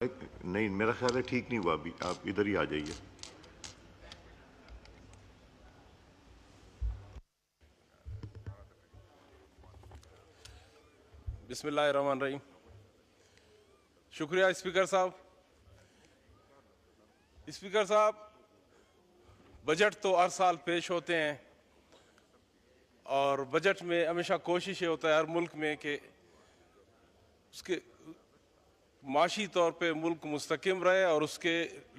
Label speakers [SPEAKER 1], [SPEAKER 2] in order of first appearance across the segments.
[SPEAKER 1] नहीं, मेरा ख्याल है ठीक नहीं हुआ। अभी आप इधर ही आ जाइए।
[SPEAKER 2] बिस्मिल्लाहिर्रहमानिर्रहीम। शुक्रिया स्पीकर साहब। स्पीकर साहब, बजट तो हर साल पेश होते हैं और बजट में हमेशा कोशिश ये होता है हर मुल्क में कि उसके माशी तौर पे मुल्क मुस्तकिम रहे और उसके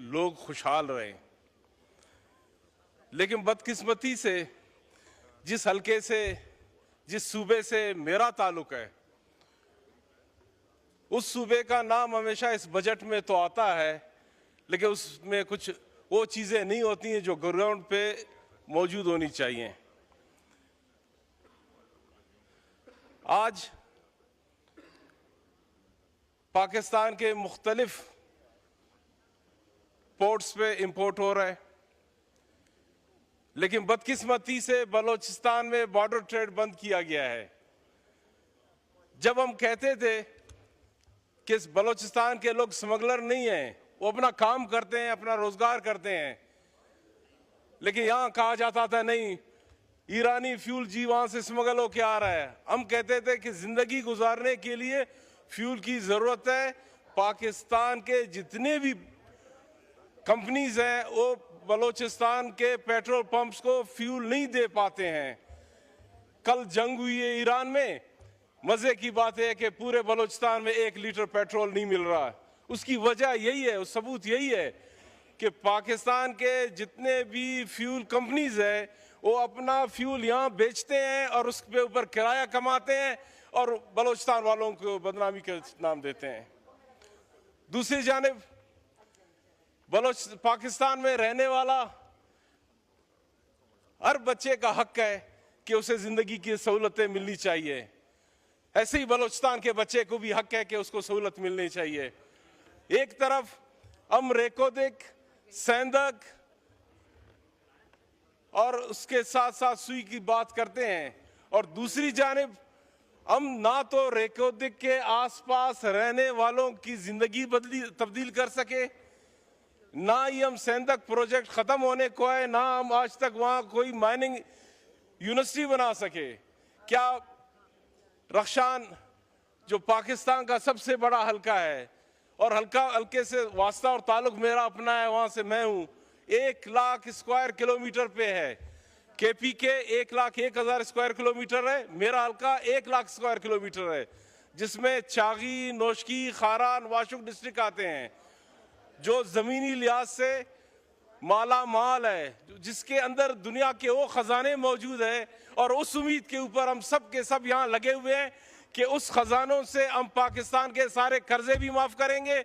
[SPEAKER 2] लोग खुशहाल रहें। लेकिन बदकिस्मती से जिस हलके से, जिस सूबे से मेरा ताल्लुक है, उस सूबे का नाम हमेशा इस बजट में तो आता है, लेकिन उसमें कुछ वो चीज़ें नहीं होती हैं जो ग्राउंड पे मौजूद होनी चाहिए। आज पाकिस्तान के मुख्तलिफ पोर्ट्स पे इंपोर्ट हो रहा है, लेकिन बदकिस्मती से बलूचिस्तान में बॉर्डर ट्रेड बंद किया गया है। जब हम कहते थे कि बलूचिस्तान के लोग स्मगलर नहीं हैं, वो अपना काम करते हैं, अपना रोजगार करते हैं, लेकिन यहां कहा जाता था नहीं, ईरानी फ्यूल जी वहां से स्मगल होके आ रहा है। हम कहते थे कि जिंदगी गुजारने के लिए फ्यूल की जरूरत है। पाकिस्तान के जितने भी कंपनीज हैं वो बलूचिस्तान के पेट्रोल पंप्स को फ्यूल नहीं दे पाते हैं। कल जंग हुई है ईरान में, मजे की बात है कि पूरे बलूचिस्तान में 1 लीटर पेट्रोल नहीं मिल रहा। उसकी वजह यही है, सबूत यही है कि पाकिस्तान के जितने भी फ्यूल कंपनीज है वो अपना फ्यूल यहाँ बेचते हैं और उसके ऊपर किराया कमाते हैं और बलूचिस्तान वालों को बदनामी का नाम देते हैं। दूसरी जानिब पाकिस्तान में रहने वाला हर बच्चे का हक है कि उसे जिंदगी की सहूलतें मिलनी चाहिए। ऐसे ही बलूचिस्तान के बच्चे को भी हक है कि उसको सहूलत मिलनी चाहिए। एक तरफ हम रेकोदिक, सेंदक और उसके साथ साथ सुई की बात करते हैं और दूसरी जानिब हम ना तो रेकोदिक के आसपास रहने वालों की जिंदगी तब्दील कर सके, ना ही हम सेंदक प्रोजेक्ट खत्म होने को है, ना हम आज तक वहां कोई माइनिंग यूनिवर्सिटी बना सके। क्या रख्शान जो पाकिस्तान का सबसे बड़ा हल्का है और हल्के से वास्ता और ताल्लुक मेरा अपना है, वहां से मैं हूं, 1 लाख स्क्वायर किलोमीटर पे है। केपी के 1,01,000 स्क्वायर किलोमीटर है, मेरा हल्का 1 लाख स्क्वायर किलोमीटर है, जिसमें चागी, नोशकी, खारान, वाशुक डिस्ट्रिक्ट आते हैं, जो जमीनी लिहाज से माला माल है, जिसके अंदर दुनिया के वो खजाने मौजूद है। और उस उम्मीद के ऊपर हम सब के सब यहाँ लगे हुए हैं कि उस खजानों से हम पाकिस्तान के सारे कर्जे भी माफ करेंगे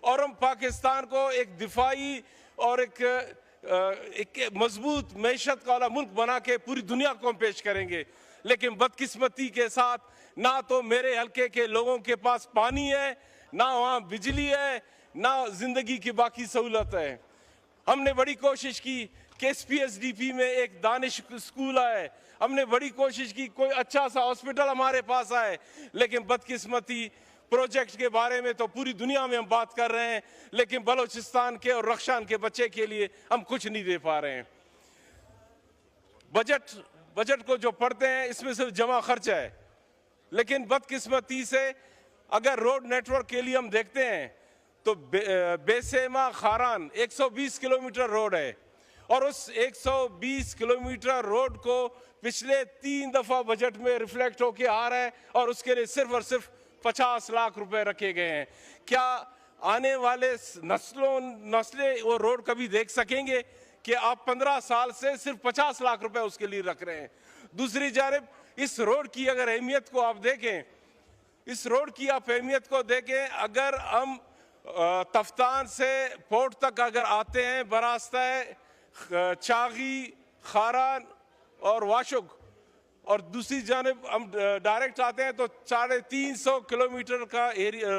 [SPEAKER 2] और हम पाकिस्तान को एक दिफाई और एक मजबूत मैशत वाला मुल्क बना के पूरी दुनिया को हम पेश करेंगे। लेकिन बदकिस्मती के साथ ना तो मेरे हल्के के लोगों के पास पानी है, ना वहाँ बिजली है, ना जिंदगी की बाकी सहूलत है। हमने बड़ी कोशिश की कि SPSDP में एक दानिश स्कूल आए, हमने बड़ी कोशिश की कोई अच्छा सा हॉस्पिटल हमारे पास आए, लेकिन बदकिस्मती प्रोजेक्ट के बारे में तो पूरी दुनिया में हम बात कर रहे हैं, लेकिन बलूचिस्तान के और रख्शान के बच्चे के लिए हम कुछ नहीं दे पा रहे हैं। बजट को जो पढ़ते हैं इसमें सिर्फ जमा खर्च है, लेकिन बदकिस्मती से अगर रोड नेटवर्क के लिए हम देखते हैं तो बेसेमा खारान 120 किलोमीटर रोड है और उस 120 किलोमीटर रोड को पिछले 3 दफा बजट में रिफ्लेक्ट होके आ रहा है और उसके लिए सिर्फ और सिर्फ 50 लाख रुपए रखे गए हैं। क्या आने वाले नस्लें वो रोड कभी देख सकेंगे कि आप 15 साल से सिर्फ 50 लाख रुपए उसके लिए रख रहे हैं? दूसरी जानिब इस रोड की अगर अहमियत को आप देखें, इस रोड की आप अहमियत को देखें, अगर हम तफ्तान से पोर्ट तक अगर आते हैं बरास्ता है चागी, खारान और वाशुक और दूसरी जानिब हम डायरेक्ट आते हैं तो 350 किलोमीटर का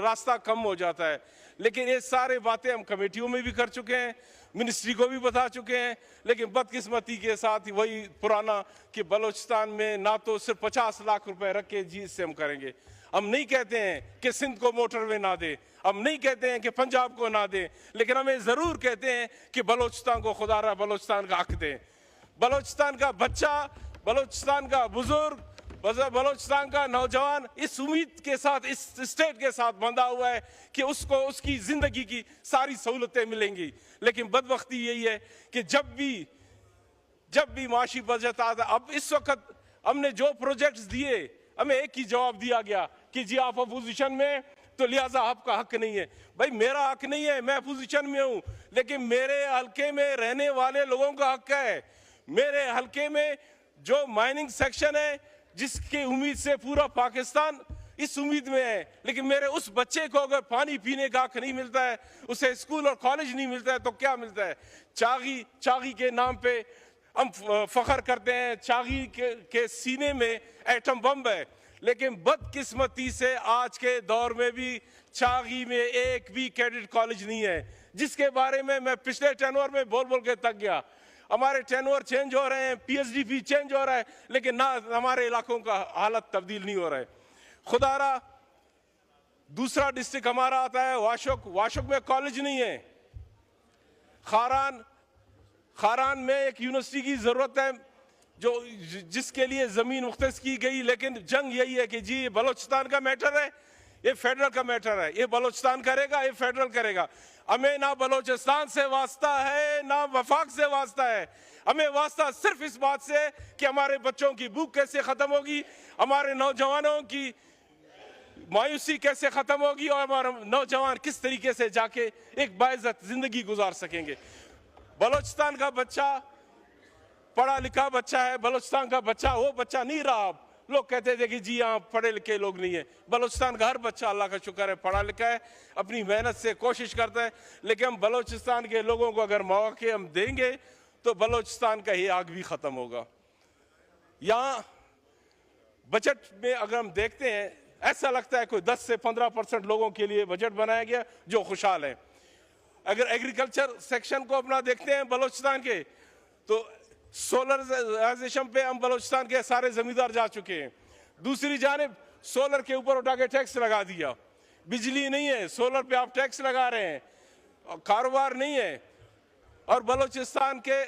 [SPEAKER 2] रास्ता कम हो जाता है। लेकिन ये सारे बातें हम कमेटियों में भी कर चुके हैं, मिनिस्ट्री को भी बता चुके हैं, लेकिन बदकिस्मती के साथ वही पुराना कि बलूचिस्तान में ना तो सिर्फ 50 लाख रुपए रख के जी इससे हम करेंगे। हम नहीं कहते हैं कि सिंध को मोटरवे ना दे, हम नहीं कहते हैं कि पंजाब को ना दें, लेकिन हमें जरूर कहते हैं कि बलोचिस्तान को खुदारा बलोचिस्तान का हक दें। बलोचिस्तान का बच्चा, बलोचिस्तान का बुजुर्ग, बलोचिस्तान का नौजवान इस उम्मीद के साथ, इस स्टेट के साथ बंधा हुआ है कि उसको उसकी जिंदगी की सारी सहूलतें मिलेंगी। लेकिन बदबख्ती यही है कि जब भी माशी बजट आता, अब इस वक्त हमने जो प्रोजेक्ट्स दिए, हमें एक ही जवाब दिया गया कि जी आप अपोजिशन में तो लिहाजा आपका हक नहीं है। भाई मेरा हक नहीं है, मैं अपोजिशन में हूं, लेकिन मेरे हल्के में रहने वाले लोगों का हक है। मेरे हल्के में जो माइनिंग सेक्शन है, जिसकी उम्मीद से पूरा पाकिस्तान इस उम्मीद में है, लेकिन मेरे उस बच्चे को अगर पानी पीने का हक नहीं मिलता है, उसे स्कूल और कॉलेज नहीं मिलता है, तो क्या मिलता है? चागी के नाम पे हम फख्र करते हैं, चागी के सीने में एटम बम है, लेकिन बदकिस्मती से आज के दौर में भी चागी में एक भी कैडेट कॉलेज नहीं है, जिसके बारे में मैं पिछले टेनवर में बोल के थक गया। हमारे टेनवर चेंज हो रहे हैं, PhD चेंज हो रहा है, लेकिन ना हमारे इलाकों का हालत तब्दील नहीं हो रहा है। खुदारा दूसरा डिस्ट्रिक्ट हमारा आता है वाशोक में कॉलेज नहीं है। खारान में एक यूनिवर्सिटी की जरूरत है जिसके लिए जमीन मुख्तस की गई, लेकिन जंग यही है कि जी ये बलोचिस्तान का मैटर है, ये फेडरल का मैटर है, ये बलोचिस्तान करेगा, ये फेडरल करेगा। हमें ना बलोचिस्तान से वास्ता है, ना वफाक से वास्ता है। हमें वास्ता सिर्फ इस बात से कि हमारे बच्चों की भूख कैसे खत्म होगी, हमारे नौजवानों की मायूसी कैसे खत्म होगी, और हमारे नौजवान किस तरीके से जाके एक बाइज्जत जिंदगी गुजार सकेंगे। बलोचिस्तान का बच्चा पढ़ा लिखा बच्चा है, बलोचिस्तान का बच्चा वो बच्चा नहीं रहा। लोग कहते थे कि जी यहाँ पढ़े लिखे लोग नहीं है। बलोचिस्तान का हर बच्चा अल्लाह का शुक्र है पढ़ा लिखा है, अपनी मेहनत से कोशिश करता है। लेकिन हम बलोचिस्तान के लोगों को अगर मौके हम देंगे तो बलोचिस्तान का ही आग भी खत्म होगा। यहाँ बजट में अगर हम देखते हैं, ऐसा लगता है कोई 10 से 15% लोगों के लिए बजट बनाया गया जो खुशहाल है। अगर एग्रीकल्चर सेक्शन को अपना देखते हैं बलोचिस्तान के, तो सोलराइजेशन पे हम बलोचिस्तान के सारे जमींदार जा चुके हैं। दूसरी जानिब सोलर के ऊपर उठा के टैक्स लगा दिया। बिजली नहीं है, सोलर पे आप टैक्स लगा रहे हैं, कारोबार नहीं है। और बलोचिस्तान के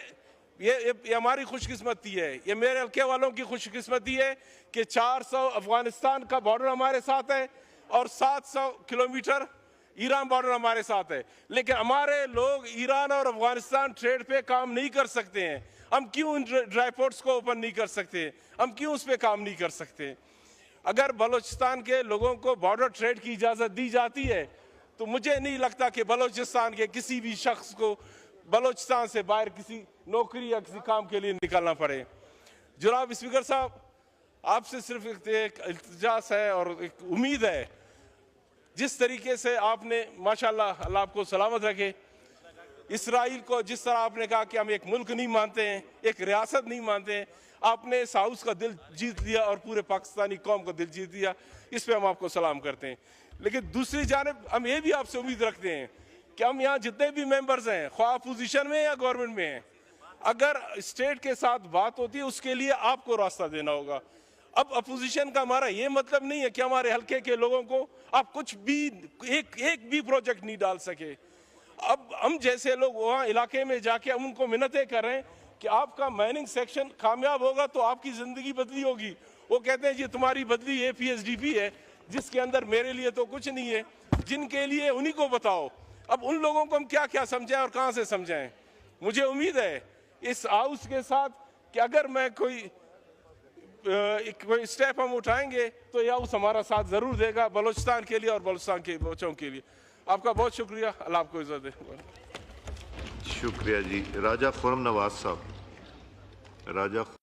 [SPEAKER 2] ये हमारी खुशकिस्मती है, ये मेरे हल्के वालों की खुशकिस्मती है कि 400 अफगानिस्तान का बॉर्डर हमारे साथ है और 700 किलोमीटर ईरान बॉर्डर हमारे साथ है। लेकिन हमारे लोग ईरान और अफगानिस्तान ट्रेड पे काम नहीं कर सकते हैं। हम क्यों इन ड्राई पोर्ट्स को ओपन नहीं कर सकते? हम क्यों उस पर काम नहीं कर सकते? अगर बलोचिस्तान के लोगों को बॉर्डर ट्रेड की इजाज़त दी जाती है तो मुझे नहीं लगता कि बलोचिस्तान के किसी भी शख्स को बलोचिस्तान से बाहर किसी नौकरी या किसी काम के लिए निकलना पड़े। जनाब स्पीकर साहब, आपसे सिर्फ एक इल्तिजास है और एक उम्मीद है, जिस तरीके से आपने माशाल्लाह अल्लाह आपको सलामत रखे, इसराइल को जिस तरह आपने कहा कि हम एक मुल्क नहीं मानते हैं, एक रियासत नहीं मानते हैं, आपने इस हाउस का दिल जीत लिया और पूरे पाकिस्तानी कौम का दिल जीत लिया। इस पे हम आपको सलाम करते हैं। लेकिन दूसरी जानिब हम ये भी आपसे उम्मीद रखते हैं कि हम यहाँ जितने भी मेंबर्स हैं, ख्वाह अपोजिशन में या गवर्नमेंट में हैं, अगर स्टेट के साथ बात होती है उसके लिए आपको रास्ता देना होगा। अब अपोजिशन का हमारा ये मतलब नहीं है कि हमारे हल्के के लोगों को आप कुछ भी एक भी प्रोजेक्ट नहीं डाल सके। अब हम जैसे लोग वहाँ इलाके में जाके हम उनको मिन्नतें कर रहे हैं कि आपका माइनिंग सेक्शन कामयाब होगा तो आपकी ज़िंदगी बदली होगी। वो कहते हैं जी तुम्हारी बदली ये PhD है, जिसके अंदर मेरे लिए तो कुछ नहीं है, जिनके लिए उन्हीं को बताओ। अब उन लोगों को हम क्या क्या समझाएं और कहाँ से समझाएं? मुझे उम्मीद है इस हाउस के साथ कि अगर मैं कोई स्टेप हम उठाएंगे तो यह हाउस हमारा साथ ज़रूर देगा, बलोचिस्तान के लिए और बलोचिस्तान के बच्चों के लिए। आपका बहुत शुक्रिया, अल्लाह आपको इज़्ज़त दे।
[SPEAKER 1] शुक्रिया जी। राजा खुर्रम नवाज साहब। राजा